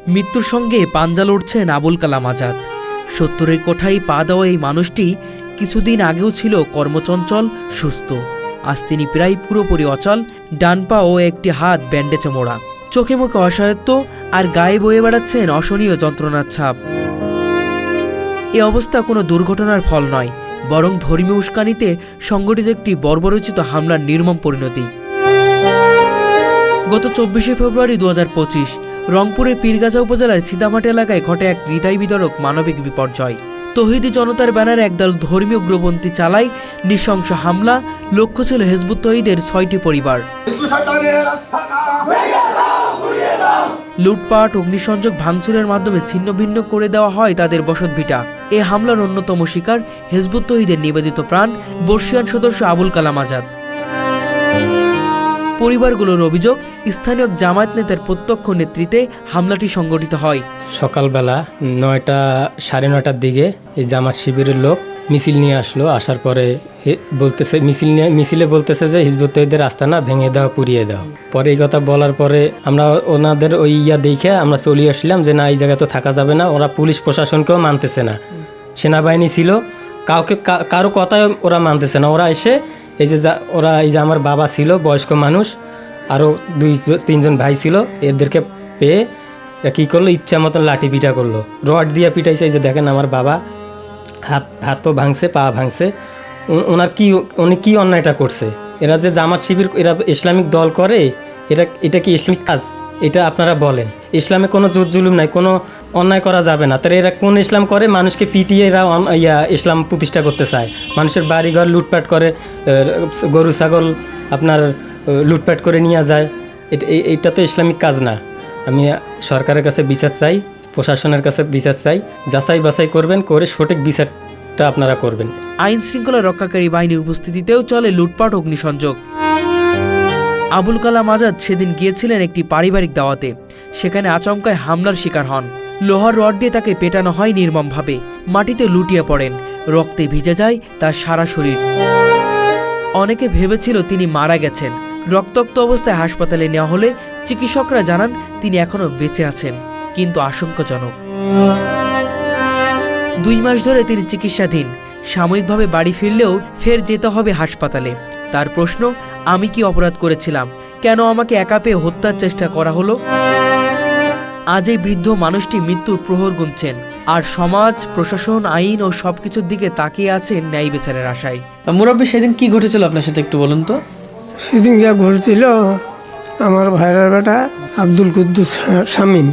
মৃত্যুর সঙ্গে পাঞ্জা লড়ছেন আবুল কালাম আজাদ। ৭০-এর কোঠায় পা দেওয়া এই মানুষটি কিছুদিন আগেও ছিল কর্মচঞ্চল, সুস্থ। আজ তিনি প্রায় পুরোপুরি অচল, ডান পা ও একটি হাত ব্যান্ডেজে মোড়া, চোখে মুখে অসহায়ত্ব আর গায়ে বয়ে বেড়াচ্ছেন অসহনীয় যন্ত্রণার ছাপ। এ অবস্থা কোনো দুর্ঘটনার ফল নয়, বরং ধর্মীয় উস্কানিতে সংগঠিত একটি বর্বরোচিত হামলার নির্মম পরিণতি। গত ২৪শে ফেব্রুয়ারি ২০২৫ রংপুরের পীরগাছা উপজেলার সীতামাট এলাকায় ঘটে এক হৃদয় বিদারক মানবিক বিপর্যয়। তৌহিদি জনতার ব্যানারে একদল ধর্মীয় উগ্রপন্থী চালায় নৃশংস হামলা। লক্ষ্য ছিল হিজবুত তৌহিদের ৬টি পরিবার। লুটপাট, অগ্নিসংযোগ, ভাঙচুরের মাধ্যমে ছিন্নভিন্ন করে দেওয়া হয় তাদের বসতভিটা। এ হামলার অন্যতম শিকার হিজবুত তৌহিদের নিবেদিত প্রাণ বর্ষিয়ান সদস্য আবুল কালাম আজাদ। পরিবারগুলোর অভিযোগ, স্থানীয় জামায়াত নেতার প্রত্যক্ষ নেতৃত্বে হামলাটি সংগঠিত হয়। সকালবেলা ৯টা সাড়ে ৯টার দিকে এই জামাত শিবিরের লোক মিছিল নিয়ে আসলো। আসার পরে বলতেছে মিছিলে বলতেছে যে হিজবুত তৌহিদের আস্তানা ভেঙে দাও, পুড়িয়ে দাও। পরে এই কথা বলার পরে আমরা ওনাদের ওই দেখে আমরা চলে আসলাম যে না, এই জায়গায় তো থাকা যাবে না। ওরা পুলিশ প্রশাসনকেও মানতেছে না, সেনাবাহিনী ছিল, কারো কথায় ওরা মানতেছে না। ওরা এসে এই যে আমার বাবা ছিল, বয়স্ক মানুষ, আরও ২-৩ ভাই ছিল, এদেরকে পেয়ে কী করলো, ইচ্ছা মতন লাঠি পিটা করলো, রড দিয়ে পিটাইছে। এই যে দেখেন আমার বাবা হাতও ভাঙছে, পা ভাঙছে। উনি কি অন্যায়টা করছে? এরা যে জামাত শিবির, এরা ইসলামিক দল করে, এটা কি ইসলামিক কাজ? এটা আপনারা বলেন। ইসলামে কোনো জোর জুলুম নাই, কোনো অন্যায় করা যাবে না। তাহলে এরা কোন ইসলাম করে? মানুষকে পিটিয়ে এরা ইসলাম প্রতিষ্ঠা করতে চায়। মানুষের বাড়িঘর লুটপাট করে, গরু ছাগল আপনার লুটপাট করে নিয়ে যায়। এটা তো ইসলামিক কাজ না। আমি সরকারের কাছে বিচার চাই, প্রশাসনের কাছে বিচার চাই। যাচাই বাছাই করবেন, করে সঠিক বিচারটা আপনারা করবেন। আইন শৃঙ্খলা রক্ষাকারী বাহিনীর উপস্থিতিতেও চলে লুটপাট, অগ্নিসংযোগ। আবুল কালাম আজাদ সেদিন গিয়েছিলেন একটি পারিবারিক দাওয়াতে। সেখানে আচমকায় হামলার শিকার হন। লোহার রড দিয়ে তাকে পেটানো হয় নির্মমভাবে। মাটিতে লুটিয়ে পড়েন, রক্তে ভিজে যায় তার সারা শরীর। অনেকে ভেবেছিল তিনি মারা গেছেন। রক্তাক্ত অবস্থায় হাসপাতালে নেওয়া হলে চিকিৎসকরা জানান তিনি এখনো বেঁচে আছেন, কিন্তু আশঙ্কাজনক। ২ মাস ধরে তিনি চিকিৎসাধীন। সাময়িকভাবে বাড়ি ফিরলেও ফের যেতে হবে হাসপাতালে। তার প্রশ্ন, আমি কি অপরাধ করেছিলাম? কেন আমাকে একা পেয়ে হত্যার চেষ্টা করা হলো? আজ এই বৃদ্ধ মানুষটি মৃত্যুর প্রহর গুনছেন, আর সমাজ, প্রশাসন, আইন ও সবকিছুর দিকে তাকিয়ে আছেন ন্যায় বিচারের আশায়। মুরব্বী, সেদিন কি ঘটেছিল আপনার সাথে একটু বলুন তো। সেদিন ঘটেছিল আমার ভাইয়ের বেটা আব্দুল কুদ্দুস শামীম।